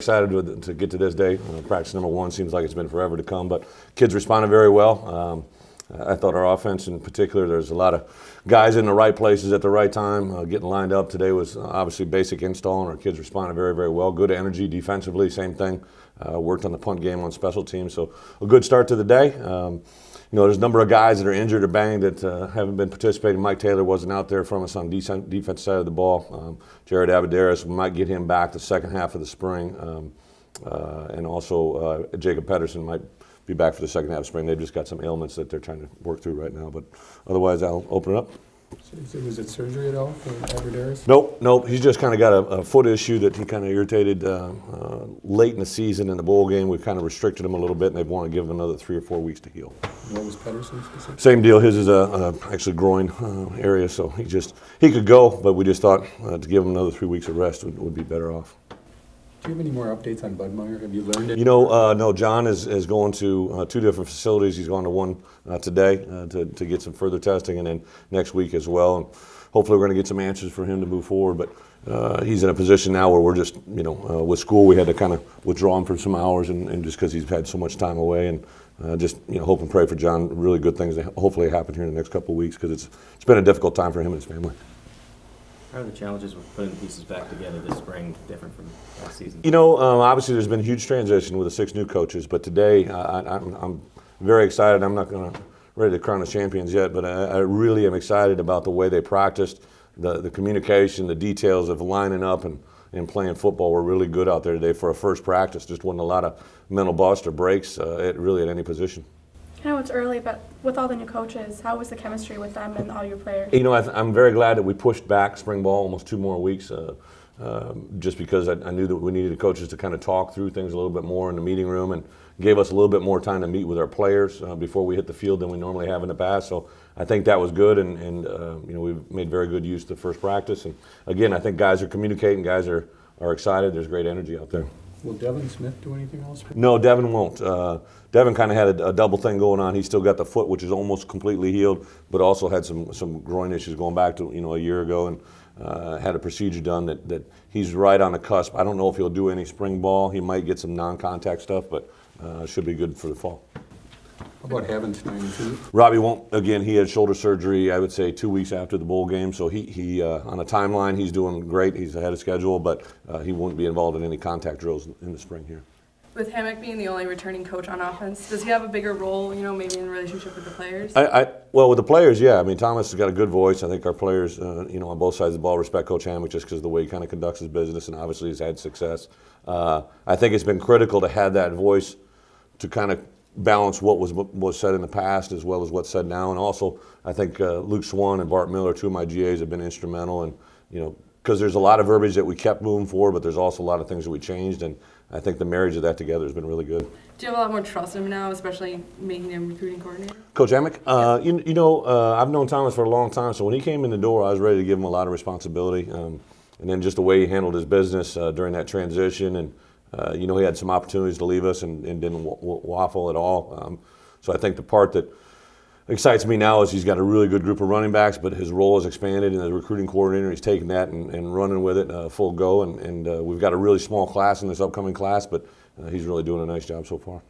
Excited to get to this day. Practice number one seems like it's been forever to come, but kids responded very well. I thought our offense in particular, there's a lot of guys in the right places at the right time, getting lined up. Today was obviously basic install, and our kids responded very, very well. Good energy defensively, same thing. Worked on the punt game on special teams, so a good start to the day. There's a number of guys that are injured or banged that haven't been participating. Mike Taylor wasn't out there from us on defense side of the ball. Jared Abadaris, we might get him back the second half of the spring. And also Jacob Pedersen might be back for the second half of spring. They've just got some ailments that they're trying to work through right now. But otherwise, I'll open it up. So was it surgery at all for Abadaris? Nope. He's just kind of got a foot issue that he kind of irritated late in the season in the bowl game. We've kind of restricted him a little bit, and they've wanted to give him another 3 or 4 weeks to heal. What was Pedersen's specific? Same deal. His is actually groin area, so he could go, but we just thought to give him another 3 weeks of rest would be better off. Do you have any more updates on Budmeyer? Have you learned it? No, John is going to 2 different facilities. He's going to one today to get some further testing, and then next week as well. And hopefully we're going to get some answers for him to move forward. But he's in a position now where we're just, with school, we had to kind of withdraw him for some hours, and just because he's had so much time away. And hope and pray for John. Really good things to hopefully happen here in the next couple of weeks, because it's been a difficult time for him and his family. How are the challenges with putting the pieces back together this spring different from last season? Obviously there's been a huge transition with the 6 new coaches, but today I'm very excited. I'm not ready to crown us champions yet, but I really am excited about the way they practiced, the communication, the details of lining up and playing football were really good out there today for a first practice. Just wasn't a lot of mental bust or breaks at any position. I know it's early, but with all the new coaches, how was the chemistry with them and all your players? I'm very glad that we pushed back spring ball almost 2 more weeks, just because I knew that we needed the coaches to kind of talk through things a little bit more in the meeting room, and gave us a little bit more time to meet with our players before we hit the field than we normally have in the past. So I think that was good, and we've made very good use of the first practice. And again, I think guys are communicating, guys are excited. There's great energy out there. Will Devon Smith do anything else? No, Devon won't. Devon kind of had a double thing going on. He's still got the foot, which is almost completely healed, but also had some groin issues going back to a year ago, and had a procedure done that he's right on the cusp. I don't know if he'll do any spring ball. He might get some non-contact stuff, but should be good for the fall. How about Havens? Robbie won't. Again, he had shoulder surgery, I would say 2 weeks after the bowl game, so he on a timeline, he's doing great. He's ahead of schedule, but he won't be involved in any contact drills in the spring here. With Hammock being the only returning coach on offense, does he have a bigger role, maybe in relationship with the players? Well, with the players, yeah. I mean, Thomas has got a good voice. I think our players, on both sides of the ball, respect Coach Hammock just because of the way he kind of conducts his business, and obviously he's had success. I think it's been critical to have that voice to kind of balance what was said in the past as well as what's said now. And also, I think Luke Swan and Bart Miller, 2 of my GAs, have been instrumental. And, because there's a lot of verbiage that we kept moving forward, but there's also a lot of things that we changed. And I think the marriage of that together has been really good. Do you have a lot more trust in him now, especially making him recruiting coordinator? Coach Hammock? I've known Thomas for a long time, so when he came in the door, I was ready to give him a lot of responsibility. And then just the way he handled his business during that transition, and he had some opportunities to leave us and didn't waffle at all. So I think the part that excites me now is he's got a really good group of running backs, but his role has expanded, and as a recruiting coordinator, he's taken that and running with it full go. And we've got a really small class in this upcoming class, but he's really doing a nice job so far.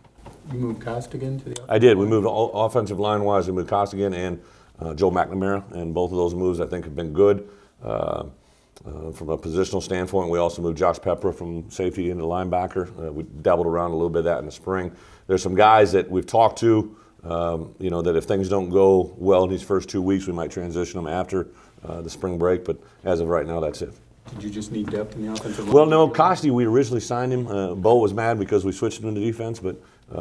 You moved Costigan to the offensive I did. line? We moved offensive line-wise. We moved Costigan and Joe McNamara, and both of those moves I think have been good. From a positional standpoint, we also moved Josh Pepper from safety into linebacker. We dabbled around a little bit of that in the spring. There's some guys that we've talked to, that if things don't go well in these first 2 weeks, we might transition them after the spring break. But as of right now, that's it. Did you just need depth in the offensive line? Well, no, Costi, we originally signed him. Bo was mad because we switched him to defense, but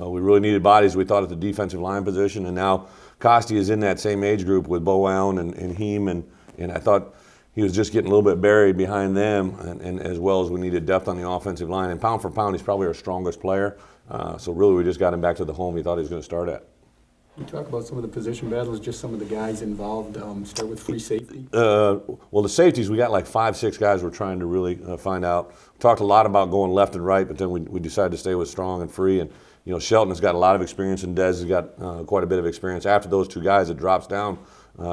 we really needed bodies, we thought, at the defensive line position. And now Costi is in that same age group with Bo Allen and Heem, and I thought he was just getting a little bit buried behind them, and as well as we needed depth on the offensive line. And pound for pound, he's probably our strongest player. So really, we just got him back to the home he thought he was going to start at. You talk about some of the position battles, just some of the guys involved. Start with free safety. Well, the safeties, we got like 5, 6 guys we're trying to really find out. We talked a lot about going left and right, but then we decided to stay with strong and free. And Shelton has got a lot of experience, and Dez has got quite a bit of experience. After those 2 guys, it drops down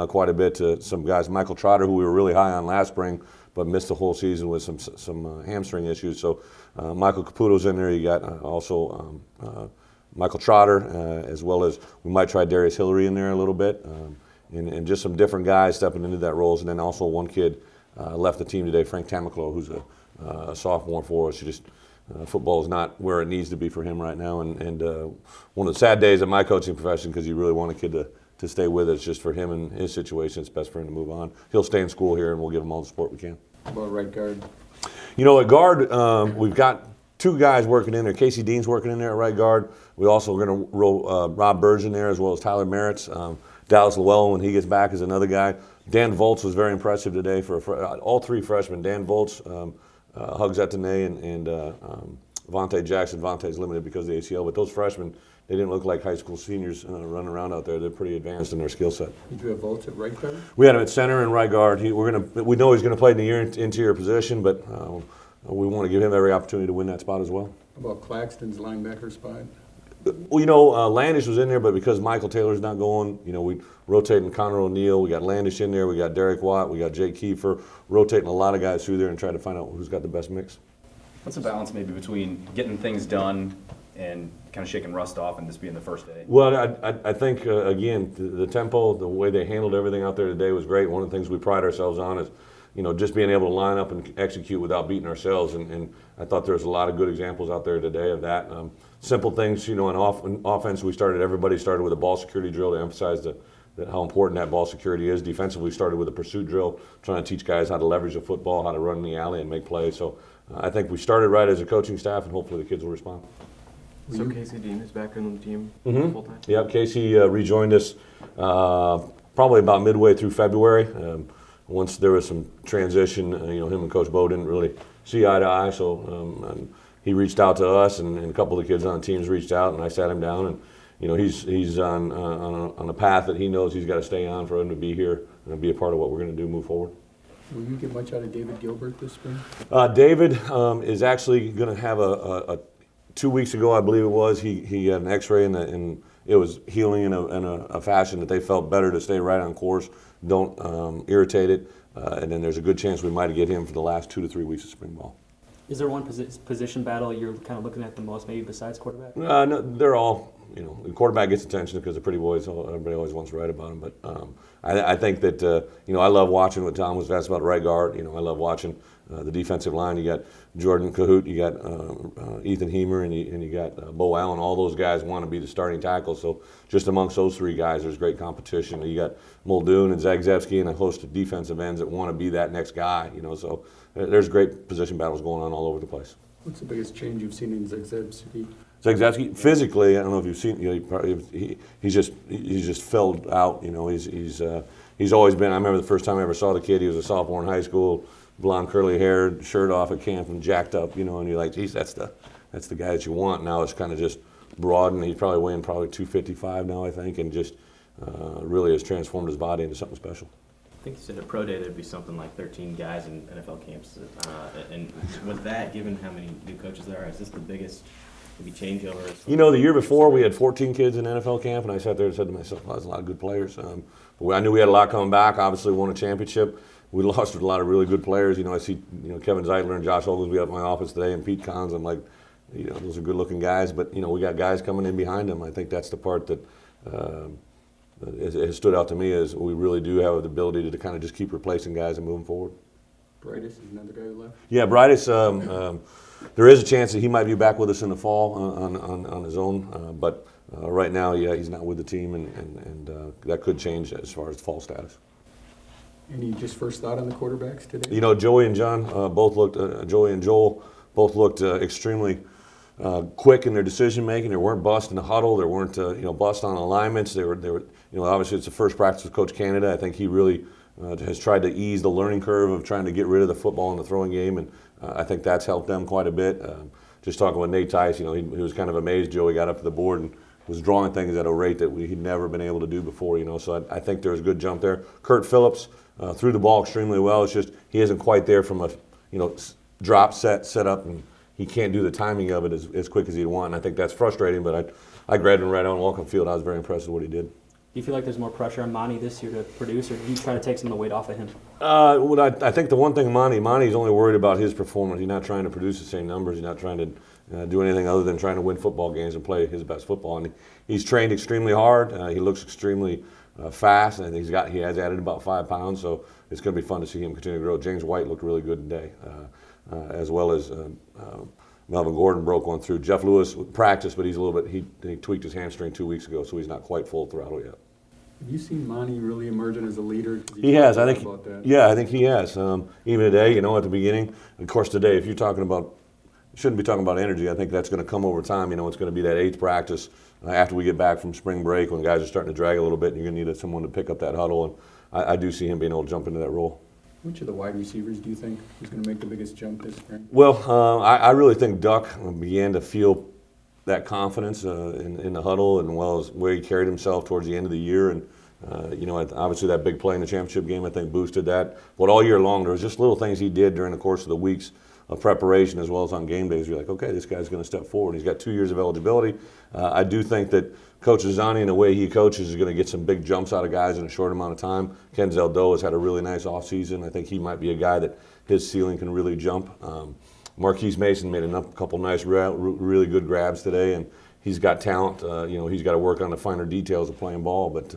quite a bit to some guys. Michael Trotter, who we were really high on last spring, but missed the whole season with some hamstring issues. So Michael Caputo's in there. You got also Michael Trotter, as well as we might try Darius Hillary in there a little bit, and just some different guys stepping into that roles. And then also one kid left the team today, Frank Tamaclo, who's a sophomore for us. Football is not where it needs to be for him right now, and one of the sad days of my coaching profession, because you really want a kid to stay with us. Just for him and his situation, it's best for him to move on. He'll stay in school here, and we'll give him all the support we can. How about right guard? You know, at guard, we've got two guys working in there. Casey Dean's working in there at right guard. We also are going to roll Rob Burge in there, as well as Tyler Merritt's. Dallas Llewellyn, when he gets back, is another guy. Dan Volz was very impressive today for all three freshmen. Dan Volz, Hugs Etenay, and Vontae Jackson. Vontae's limited because of the ACL, but those freshmen, they didn't look like high school seniors running around out there. They're pretty advanced in their skill set. Did you have Volts at right guard? We had him at center and right guard. We know he's going to play in the interior position, but we want to give him every opportunity to win that spot as well. How about Claxton's linebacker spot? Well, you know, Landish was in there, but because Michael Taylor's not going, you know, we rotating Connor O'Neill. We got Landish in there. We got Derek Watt. We got Jake Kiefer. Rotating a lot of guys through there and trying to find out who's got the best mix. What's the balance maybe between getting things done and kind of shaking rust off and this being the first day? Well, I think, again, the tempo, the way they handled everything out there today was great. One of the things we pride ourselves on is, you know, just being able to line up and execute without beating ourselves. And I thought there was a lot of good examples out there today of that. Simple things, you know, in offense, everybody started with a ball security drill to emphasize how important that ball security is. Defensively, we started with a pursuit drill, trying to teach guys how to leverage the football, how to run in the alley and make plays. So I think we started right as a coaching staff, and hopefully the kids will respond. So Casey Dean is back on the team full-time? Yep, Casey rejoined us probably about midway through February. Once there was some transition, you know, him and Coach Bo didn't really see eye to eye, so he reached out to us, and a couple of the kids on the teams reached out, and I sat him down, and you know, he's on a path that he knows he's got to stay on for him to be here and be a part of what we're going to do move forward. Will you get much out of David Gilbert this spring? David is actually going to have a 2 weeks ago, I believe it was, he had an x-ray and it was healing in a fashion that they felt better to stay right on course, don't irritate it, and then there's a good chance we might get him for the last 2 to 3 weeks of spring ball. Is there one position battle you're kind of looking at the most, maybe besides quarterback? No, they're all, you know, the quarterback gets attention because the pretty boys, everybody always wants to write about him. But I think that, you know, I love watching what Tom was asked about right guard. You know, I love watching the defensive line. You got Jordan Cahoot, you got Ethan Hemer, and you got Bo Allen. All those guys want to be the starting tackle. So just amongst those three guys, there's great competition. You got Muldoon and Zagzebski and a host of defensive ends that want to be that next guy. You know, so there's great position battles going on all over the place. What's the biggest change you've seen in Zagzebski? Zagzebski, physically, I don't know if you've seen, you know, he's just filled out. You know, he's always been. I remember the first time I ever saw the kid. He was a sophomore in high school, blonde curly hair, shirt off at camp and jacked up. You know, and you're like, geez, that's the guy that you want. Now it's kind of just broadened. He's probably weighing 255 now, I think, and just really has transformed his body into something special. I think you said at Pro Day there'd be something like 13 guys in NFL camps. And with that, given how many new coaches there are, is this the biggest maybe changeover? You know, the year before we had 14 kids in NFL camp, and I sat there and said to myself, well, there's a lot of good players. But I knew we had a lot coming back. Obviously, won a championship. We lost a lot of really good players. You know, I see, you know, Kevin Zeitler and Josh Oglesby up in my office today, and Pete Cons. I'm like, you know, those are good-looking guys. But you know, we got guys coming in behind them. I think that's the part that has stood out to me is we really do have the ability to kind of just keep replacing guys and moving forward. Brightus is another guy who left? Yeah, Brightus, there is a chance that he might be back with us in the fall on his own, but right now, yeah, he's not with the team, and that could change as far as fall status. Any just first thought on the quarterbacks today? You know, Joey and John Joey and Joel both looked extremely quick in their decision making. They weren't bust in the huddle. They weren't you know, bust on alignments. They were you know, obviously it's the first practice with Coach Canada. I think he really has tried to ease the learning curve of trying to get rid of the football in the throwing game, and I think that's helped them quite a bit. Just talking with Nate Tice, you know, he was kind of amazed Joey got up to the board and was drawing things at a rate that he'd never been able to do before, you know. So I think there's a good jump there. Kurt Phillips threw the ball extremely well. It's just he isn't quite there from a, you know, drop set up, and he can't do the timing of it as quick as he'd want. And I think that's frustrating, but I grabbed him right on welcome field. I was very impressed with what he did. Do you feel like there's more pressure on Monty this year to produce, or do you try to take some of the weight off of him? Well, I think the one thing Monty's only worried about his performance. He's not trying to produce the same numbers. He's not trying to do anything other than trying to win football games and play his best football. And he's trained extremely hard. He looks extremely fast, and he has added about 5 pounds. So it's going to be fun to see him continue to grow. James White looked really good today, as well as Melvin Gordon broke one through. Jeff Lewis practiced, but he's a little bit. He tweaked his hamstring 2 weeks ago, so he's not quite full throttle yet. Have you seen Monty really emerging as a leader? 'Cause He has. I talked think. about that. Yeah, I think he has. Even today, at the beginning. Of course, today, if you're talking about, shouldn't be talking about energy. I think that's going to come over time. It's going to be that 8th practice after we get back from spring break when guys are starting to drag a little bit, and you're going to need someone to pick up that huddle. And I do see him being able to jump into that role. Which of the wide receivers do you think is going to make the biggest jump this spring? Well, I really think Duck began to feel that confidence in the huddle, and well as where he carried himself towards the end of the year. And obviously that big play in the championship game, I think, boosted that. But all year long, there was just little things he did during the course of the weeks of preparation as well as on game days. You're like, okay, this guy's going to step forward. He's got 2 years of eligibility. I do think that Coach Zani, in the way he coaches, is going to get some big jumps out of guys in a short amount of time. Ken Zeldo has had a really nice offseason. I think he might be a guy that his ceiling can really jump. Marquis Mason made a couple nice, really good grabs today, and he's got talent. He's got to work on the finer details of playing ball, but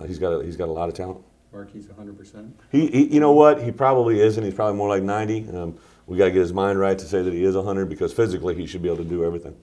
he's got a lot of talent. Marquis 100%. You know what? He probably isn't. He's probably more like 90. We got to get his mind right to say that he is 100 because physically he should be able to do everything.